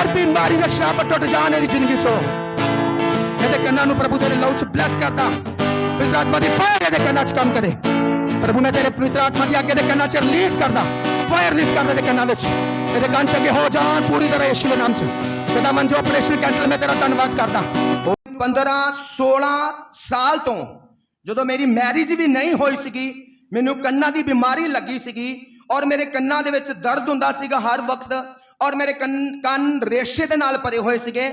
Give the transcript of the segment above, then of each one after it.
हर बीमारी का श्राप टुट जाने की जिंदगी चो ये कन्ना प्रभु तेरे लहू च ब्लैस करता पवित्र आत्मा की फायर ये कन्ना च काम करे प्रभु मैं तेरे पवित्र आत्मा की आगे कन्ना च रिलीज करता फायर रिलीज कर दे कन्ना ये कान चंगे हो जान पूरी तरह यीशु के नाम च पिता मन जो ऑपरेशन कैंसल मैं तेरा धन्यवाद करता 15-16 साल तो जो मेरी मैरिज भी नहीं हुई सी मैनू कन्ना की बीमारी लगी सी और मेरे कन्ना दे विच दर्द हुंदा सीगा हर वक्त और मेरे कन रेशे दे नाल भरे हुए सीगे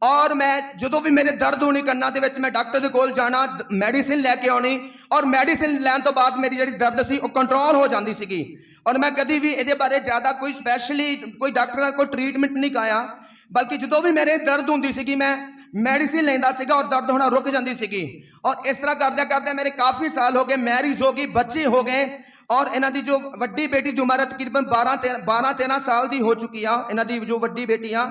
और मैं जो भी मेरे दर्द होनी कन्ना दे विच मैं डॉक्टर दे कोल जाना मैडिसिन लैके आनी और मैडिसिन लैन तो बाद मेरी जिहड़ी दर्द सी वो कंट्रोल हो जाती सी और मैं कभी भी ये बारे ज़्यादा कोई स्पैशली कोई डॉक्टर का कोई ट्रीटमेंट नहीं कराया बल्कि जो भी मेरे दर्द होंदी सी मैं मैडिसिन लेंदा सीगा और दर्द होना रुक जाती सी और इस तरह करदे करदे मेरे काफ़ी साल हो गए मैरिज हो गई बच्चे हो गए और इन्हां दी जो वड्डी बेटी की उम्र तकरीबन 12-13 साल की हो चुकी आ इन्हां दी जो वड्डी बेटी आ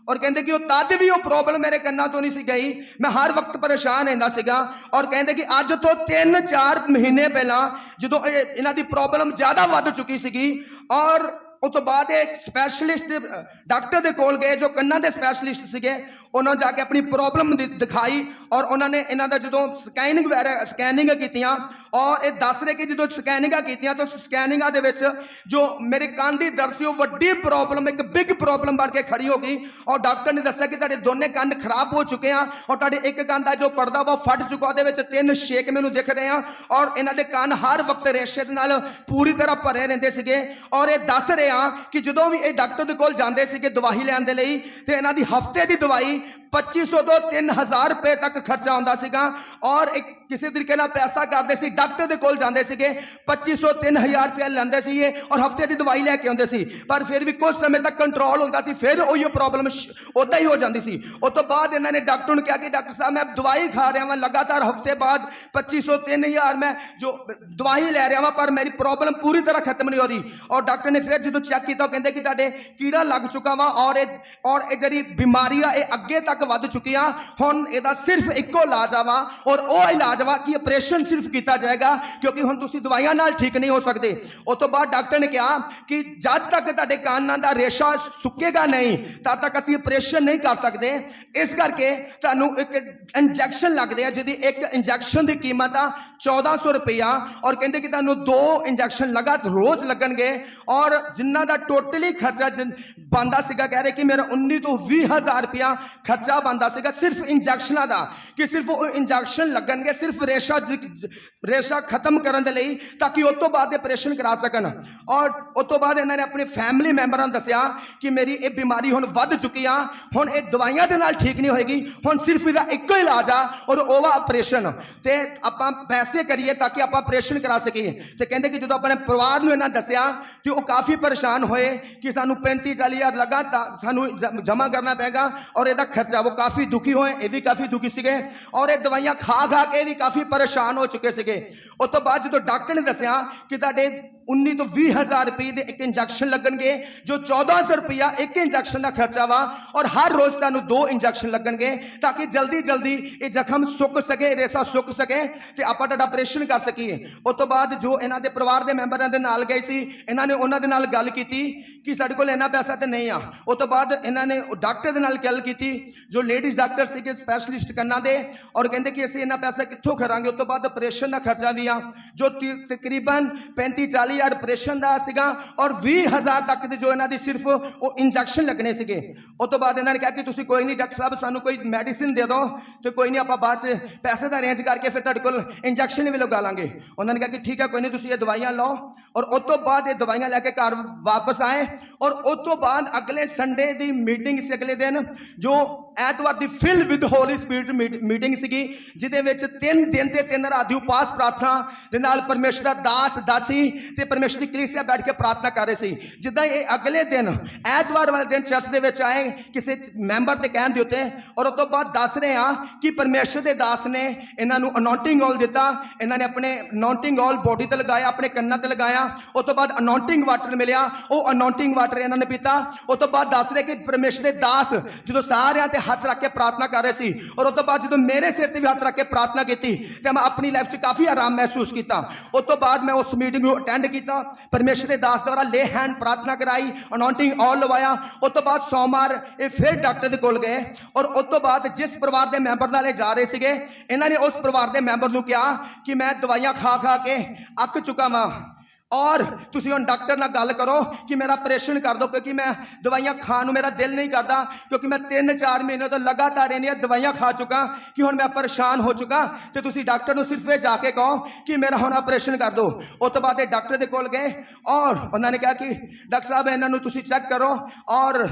और कहते कि तद भी वो प्रॉब्लम मेरे कन्ना तो नहीं सी गई मैं हर वक्त परेशान रहंदा सीगा और कहते कि अज तो 3-4 महीने पहला जो इन्हां दी प्रॉब्लम ज़्यादा वध चुकी सी और उस तो बाद एक स्पैशलिस्ट डॉक्टर के कोल गए जो कन्ना के स्पैशलिस्ट से उन्होंने जाके अपनी प्रॉब्लम दिखाई और उन्होंने इन्हों का जो स्कैनिंग की और ये दस रहे कि जो स्कैनिंग की तो स्कैनिंग जो मेरे कान की दर्द से वड्डी प्रॉब्लम एक बिग प्रॉब्लम बन के खड़ी हो गई और डॉक्टर ने दसा कि तेरे दोनों कान खराब हो चुके हैं और तेरे एक कान का जो पर्दा वो फट चुका वो 3 शेक मैनू दिख रहे हैं और इन्हों के कान हर वक्त रेशे के नाल पूरी तरह भरे रहते थे और ये दस रहे कि जो भी ये डॉक्टर के कोल जाते थे दवाई लैन के लिए तो इन्हों की हफ्ते की दवाई 2500 तो 3000 रुपए तक खर्चा आता सीगा और एक किसी तरीके पैसा करते सी डॉक्टर के कोल जाते थे 2500-3000 रुपया लेंदे सी और हफ्ते की दवाई लैके आते सी पर फिर भी कुछ समय तक कंट्रोल होता सी फिर वही प्रॉब्लम उदा ही हो जाती सी उस तो बाद इन्होंने डॉक्टर ने कहा कि डॉक्टर साहब मैं दवाई खा रहा वहाँ लगातार हफ्ते बाद 2500-3000 मैं जो दवाई लै रहा वहाँ पर मेरी प्रॉब्लम पूरी तरह खत्म नहीं हो रही और डॉक्टर ने फिर जो चेक किया कहते कि तुहाडे कीड़ा लग चुका वा और ये जी बीमारी आ अगे तक वध चुकी आ हुण इहदा सिर्फ इको इलाज आवा और वह इलाज वा कि ऑपरेशन सिर्फ किया जाएगा क्योंकि हुण तुसीं दवाइयां नाल ठीक नहीं हो सकते उस तो बाद डॉक्टर ने कहा कि जब तक तुहाडे कानां दा रेशा सुकेगा नहीं तब तक असीं ऑपरेशन नहीं कर सकते इस करके तुहानूं एक इंजैक्शन लगदे आ जिहदी एक इंजैक्शन की कीमत आ 1400 रुपया और कहते कि तुहानूं 2 इंजैक्शन लगातार रोज़ लगणगे और जिन्ना दा टोटली खर्चा बनता सीगा कह रहे कि मेरा 19 तो 20,000 रुपया खर्चा बनता सीगा सिर्फ इंजैक्शनां दा कि सिर्फ वो इंजैक्शन लगणगे सिर्फ रेशा खत्म करने के लिए ताकि उस तो बाद ऑपरेशन करा सकन और उस तो बाद इन्होंने अपने फैमिली मैंबरों दसिया कि मेरी ये बीमारी हुण वध चुकी आ हुण ये दवाइयां दे नाल ठीक नहीं होएगी हुण सिर्फ इसका इको इलाज आ और वह ऑपरेशन तो आपां पैसे करिए ताकि आप ऑपरेशन करा सकीए तो कहते कि जो अपने परिवार नूं इन्हां दसिया तो वो काफ़ी परेशान होए कि सानू 35-40 हज़ार लगा सानू जमा करना पेगा और यदा खर्चा वो काफ़ी दुखी होए ये भी काफ़ी दुखी सीगे और ये दवाइयां खा खा के भी काफ़ी परेशान हो चुके थे उस तो बाद जो डॉक्टर ने दसिया कि तुहाडे 19 तो 20,000 रुपये के एक इंजैक्शन लगणगे जो 1400 रुपया एक इंजैक्शन का खर्चा वा और हर रोज़ तुहानूं 2 इंजैक्शन लगणगे ताकि जल्दी जल्दी ये जख्म सुक सके रेसा सुक सके तो आप ऑपरेशन कर सकीए उस तो बाद जो इन्हां दे परिवार के मैंबरों के नाल गए सी इन्होंने उन्हां दे नाल गल की कि साडे कोल इन्ना पैसा तो नहीं आ उस तो बाद इन्होंने डॉक्टर के नाल गल की जो लेडीज़ डॉक्टर से स्पैशलिस्ट कन्ना दे और कहते कि असीं इन्ना पैसा कित्थों करांगे उस तो बाद ऑपरेशन का खर्चा भी आ जो तकरीबन 35-40 हज़ार ऑपरेशन का सीगा और 20,000 तक के जो इन्हां दी सिर्फ वो इंजैक्शन लगने सीगे उस तो बाद इन्होंने कहा कि तुसीं कोई नहीं डॉक्टर साहब सानू कोई मैडिसिन दे दो तो कोई नहीं आप बाद पैसे का अरेंज करके फिर तुहाडे कोल इंजैक्शन भी लगा लांगे उन्होंने कहा कि ठीक है कोई नहीं तुसीं ये दवाइयां लो और उस तो बाद ये दवाइयां लैके घर वापस आए और उस तो बाद अगले संडे की मीटिंग से अगले दिन जो ऐतवार की fill with holy spirit meeting सी जिदे 3 दिन ते 3 रात की उपास प्रार्थना दे नाल परमेश्वर दा दास दासी ते परमेश्वर की कलीसिया बैठ के प्रार्थना कर रहे थे जिदा ये अगले दिन ऐतवार वाले दिन चर्च के विच आए किसी मैंबर के कहने उत्ते और उस तो बाद दस रहे हैं कि परमेश्वर के दास ने इन्हों अनॉटिंग ऑयल दिता इन्होंने अपने अनॉटिंग ऑयल बॉडी ते लगाया अपने कन्ना ते लगाया उस तो बाद अनॉइंटिंग वाटर मिलिया, वो अनॉइंटिंग वाटर इन्होंने पीता। उस तो बाद दस रहे कि परमेश्वर के दास जो सारे ते हथ रख के प्रार्थना कर रहे थे, और उस तो बाद जो मेरे सिर से भी हथ रख के प्रार्थना की तो मैं अपनी लाइफ से काफ़ी आराम महसूस किया। उस तो बाद मैं उस मीटिंग को अटेंड किया, परमेश्वर के दास द्वारा ले हैंड प्रार्थना कराई, अनॉइंटिंग ऑयल लवाया। उस तो बाद सोमवार ये फिर डॉक्टर के कोल गए, और उस तो बाद जिस परिवार के मैंबर नाल जा रहे थे इन्होंने उस परिवार के मैंबर को कहा कि मैं दवाइयां खा खा के अक चुका वां, और तुसी हुण डॉक्टर नाल गल करो कि मेरा ऑपरेशन कर दो, क्योंकि मैं दवाइयां खाण नूं मेरा दिल नहीं करता, क्योंकि मैं 3-4 महीने तो लगातार इन्नियां दवाइयां खा चुका कि हुण मैं परेशान हो चुका, तो तुसी डॉक्टर नूं सिर्फ ये जाके कहो कि मेरा हुण ऑपरेशन कर दो। उस तो बाद डॉक्टर दे कोल गए और उन्होंने कहा कि डॉक्टर साहब इन्हां नूं तुसी चेक करो और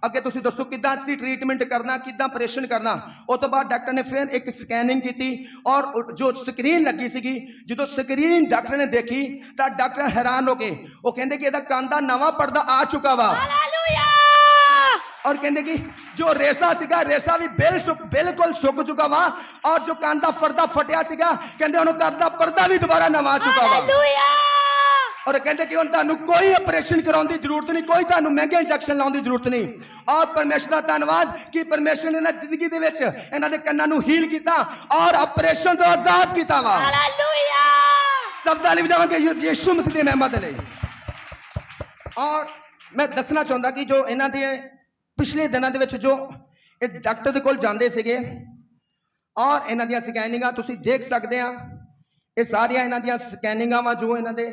अगे तुसी दसो किद्दां असीं ट्रीटमेंट करना, किद्दां ऑपरेशन करना। उस तो बाद डॉक्टर ने फिर एक स्कैनिंग की, और जो स्क्रीन लगी सी, जो स्क्रीन डॉक्टर ने देखी तो डॉक्टर हैरान हो गए। वो कहते कि कंन दा नवा पर्दा आ चुका वा, और कहते कि जो रेसा सीगा रेसा भी बिल्कुल सुक चुका वा, और जो कंन दा पर्दा फटिया सीगा कहते उन्होंने कंन दा पर्दा भी दोबारा नवा आ चुका वा। और कहते कि तुहानू कोई ऑपरेशन कराने की जरूरत नहीं, कोई तुहानू महंगे इंजैक्शन लाने की जरूरत नहीं। और परमेश्वर का धन्यवाद कि परमेश्वर ने इन्हां जिंदगी दे विच इन्हां दे कन्नां नू हील किया और ऑपरेशन तो आजाद किया वा। सब ताली बजावांगे यीशु मसीह दी महिमा दे लई। और मैं दसना चाहता कि जो इन्हां दे पिछले दिनों के विच जो इस डॉक्टर दे कोल जांदे सीगे और इन्हां दी स्कैनिंगां तुसीं देख सकते हैं, ये सारियां इन्हां दी स्कैनिंगां वा जो इन्हां दे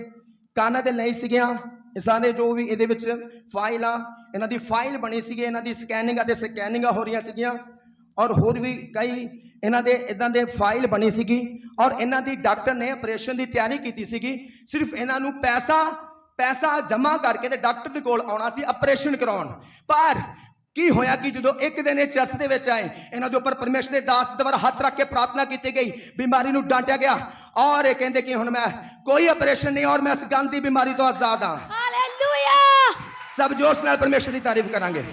कानां दे लई सीगियां, ये सारे जो भी इहदे विच फाइल आ इन्हां दी फाइल बनी सीगी, इन्हां दी स्कैनिंगां ते स्कैनिंगां हो रही सीगियां, और होर भी कई इन्हां दे इदां दे फाइल बनी सीगी, और इन्हां दी डॉक्टर ने ऑपरेशन की तैयारी की सीगी। सिर्फ इन्हां नूं पैसा जमा करके ते डॉक्टर दे कोल आउणा सी ऑपरेशन कराउण। पर की होया कि जो एक दिन ये चर्च दे विच आए, इन्हां दे उपर परमेश्वर के दास द्वारा हाथ रख के प्रार्थना की गई, बीमारी नूं डांटिया गया, और ये कहंदे कि हुण मैं कोई ऑपरेशन नहीं और मैं इस गंदी बीमारी तो आजाद हाँ। सब जोश नाल परमेश्वर की तारीफ करांगे।